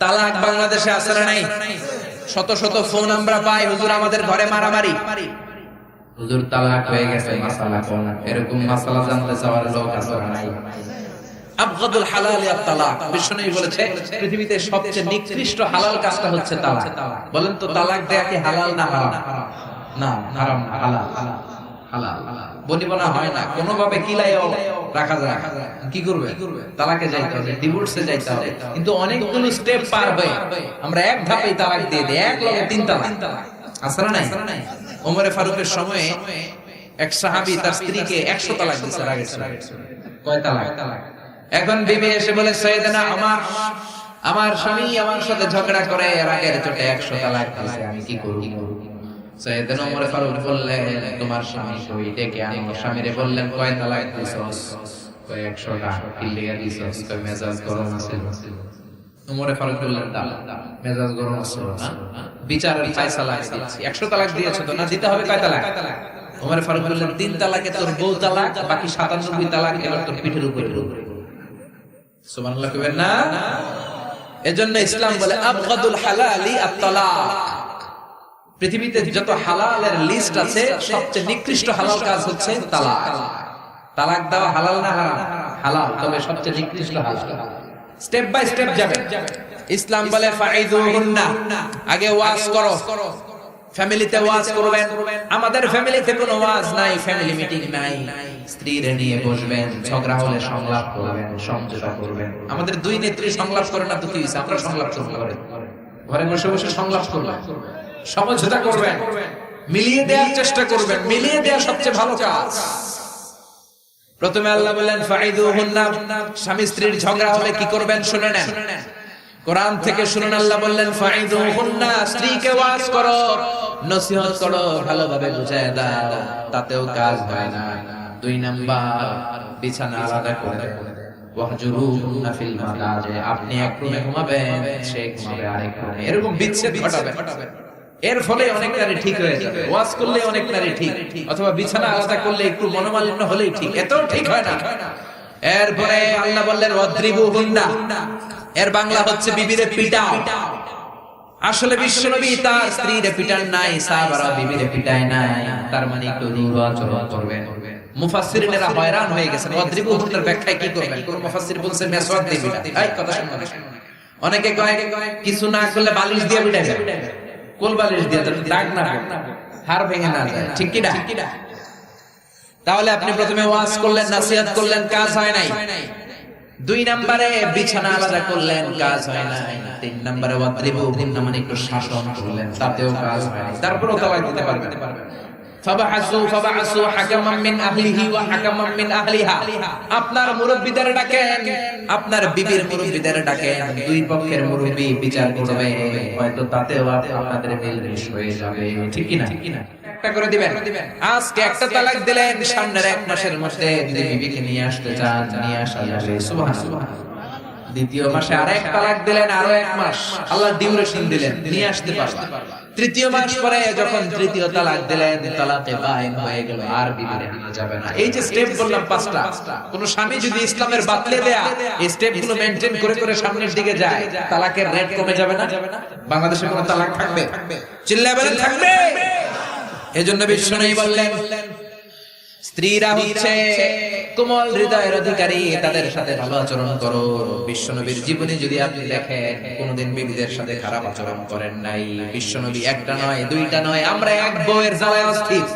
তালাক বাংলাদেশে আছে না নাই? শত শত ফোন আমরা পাই, হুজুর আমাদের ঘরে মারামারি, হুজুর তালাক হয়ে গেছে, মাসালা কোন, এরকম মাসালা জানতে চাওয়ার লোক আছে না নাই? আবগাদুল হালাল আত-তালাক, বিশ্বনবী বলেছে পৃথিবীতে সবচেয়ে নিকৃষ্ট হালাল কাজটা হচ্ছে তালাক। বলেন তো তালাক দেয়া কি হালাল না হারাম? না, হারাম না, হালাল। হালাল বনিবনা হয় না, কোনোভাবে কিলাইও রাখা যায়। কি করবে? তালাকে যাইতে হবে, ডিভোর্সে যাইতে হবে। কিন্তু অনেকগুলো স্টেপ পার হয়ে আমরা এক ধাপেই তালাক দিয়ে দেই, এক লগে তিন তালাক। আছে না নাই? ওমরে ফারুকের সময়ে এক সাহাবী তার স্ত্রীকে 100 তালাক দিয়েছে। কয় তালাক? এখন বিবি এসে বলে, সৈয়দনা আমার স্বামী আমার সাথে ঝগড়া করে, রাগের চোটে 100 তালাক দিয়েছে, আমি কি করব? সৈয়দনা ওমর ফারুক বললেন, তোমার স্বামী কই, ডেকে আনো। স্বামীরে বললেন, কয় তালাক দিছস? কয় 100টা। কি লিয়া দিছস? কয় মেজাজ গরম আছিল। ওমর ফারুক বললেন, তালাক মেজাজ গরম আছিল না, বিচারের ফয়সালা দিচ্ছি। 100 তালাক দিয়েছো তো, না দিতে হবে কয় তালাক? ওমর ফারুক বললেন, 3 তালাকে তোর বউ তালাক, বাকি 97 তালাক এবার তোর পিঠের উপরে ঢুকবে। সুবহানাল্লাহ কইবেন না? এজন্য ইসলাম বলে আবগাদুল হালালি আত-তালাক। পৃথিবীতে যত হালালের লিস্ট আছে, সবচেয়ে নিকৃষ্ট হালাল কাজ হচ্ছে তালাক। তালাক দেওয়া হালাল না হারাম? হালাল, তবে সবচেয়ে নিকৃষ্ট হালাল। স্টেপ বাই স্টেপ যাবে। ইসলাম বলে ফাইযুহুন্না, আগে ওয়াজ করো, ফ্যামিলিতে ওয়াজ করবেন। আমাদের ফ্যামিলিতে কোনো ওয়াজ নাই, ফ্যামিলি মিটিং নাই। স্ত্রীরে নিয়ে বসবেন, ঝগড়া হলে সংলাপ করবেন, সমঝোতা করবেন। আমাদের দুই নেত্রী সংলাপ করে না তো কি হইছে? আমরা সংলাপ করব, ঘরে বসে বসে সংলাপ করলাম, সমঝোতা করবেন, মিলিয়ে দেওয়ার চেষ্টা করবেন। মিলিয়ে দেওয়া সবচেয়ে ভালো কাজ। প্রথমে আল্লাহ বললেন ফাইযুহুন্না, স্বামী স্ত্রীর ঝগড়া হলে কি করবেন শুনে নেন। কোরআন থেকে শুনুন, আল্লাহ বললেন ফাইযুহুন্না, স্ত্রীকে ওয়াজ করো, নসিহত করো, ভালোভাবে বুঝায় দাও, তাতেও কাজ হয় না। 2 নাম্বার, বিছানা আলাদা করে দাও। ওয়াহজুরুহুন্না ফিল মাদাজি, আপনি এক রুমে ঘুমাবেন, সে ঘুমাবে আরেক রুমে। এরকম বিচ্ছেদ ঘটাবেন। এর ফলে অনেক নারী ঠিক হয়ে যাবে। ওয়াজ করলে অনেক নারী ঠিক, অথবা বিছানা আলাদা করলে একটু মনোমালিন্য হলেই ঠিক, এতও ঠিক হয় না। এরপরে আল্লাহ বললেন ওয়াদ্রিবুহুন্না, এর বাংলা হচ্ছে বিবিরে পিটাও। আসলে বিশ্বনবী তার স্ত্রীরে পিটান নাই, সাহাবারা বিবিরে পিটায় নাই, তার মানে একটু রূঢ় আচরণ করবেন। মুফাসসিরিনেরা হয়রান হয়ে গেছেন, ওয়াদ্রিবুহুন্নার ব্যাখ্যায় কি করবেন? কোন মুফাসসির বলছে মেসওয়াক দিয়ে পিটাতে। এই কথা শুনুন, অনেকে কয় কিছু না করলে বালিশ দিয়ে পিটাবে, কোল বালিশ দিয়ে, দাগ না হাড় ভেঙে না যায়, ঠিক কি না? তাহলে আপনি প্রথমে ওয়াজ করলেন, নসিহত করলেন, কাজ হয় নাই। 2 নম্বরে বিছানা আলাদা করলেন, কাজ হয় নাই। 3 নম্বরে ওয়াদ্রিবুহুন্না, মানে একটু শাসন করলেন, তাতেও কাজ হয় নাই। তারপরেও তালাক দিতে পারবেন। ফাবাআসু হাকামান মিন আহলিহি ওয়া হাকামান মিন আহলিহা, আপনার মুরব্বিদের ডাকেন, আপনার বিবির মুরব্বিদের ডাকেন, 2 পক্ষের মুরব্বি বিচার করবে, হয়তো তাতেও আপনাদের মিলমিশ হয়ে যাবে, ঠিক কি না? একটা করে দিবেন। আজকে একটা তালাক দিলেন, সামনের 1 মাসের মধ্যে যদি বিবিকে নিয়ে আসতে চান, নিয়ে আসা যাবে, সুবহানাল্লাহ। দ্বিতীয় মাসে আরেক তালাক দিলেন, আরো 1 মাস আল্লাহ ডিউরেশন দিলেন, নিয়ে আসতে পারবেন। তৃতীয় মাস পরে যখন তৃতীয় তালাক দিলেন, তালাকে বাইন হয়ে গেল, আর বিবিরে নিয়ে যাবে না। এই যে স্টেপ বললাম 5টা, কোন স্বামী যদি ইসলামের বাতলে দেয়া এই স্টেপগুলো মেইনটেইন করে করে সামনের দিকে যায়, তালাকের রেট কমে যাবে না? বাংলাদেশে কোনো তালাক থাকবে? চিল্লায় বলেন থাকবে। এজন্য বিশ্বনবী বললেন, স্ত্রীরা হচ্ছে কোমল হৃদয়ের অধিকারী, তাদের সাথে ভালো আচরণ করো। বিশ্বনবীর জীবনে যদি আপনি দেখেন, কোনদিন বিবিদের সাথে খারাপ আচরণ করেন নাই। বিশ্বনবী একটা নয়, 2টা নয়, আমরা এক বউয়ের জ্বালায় অস্থির।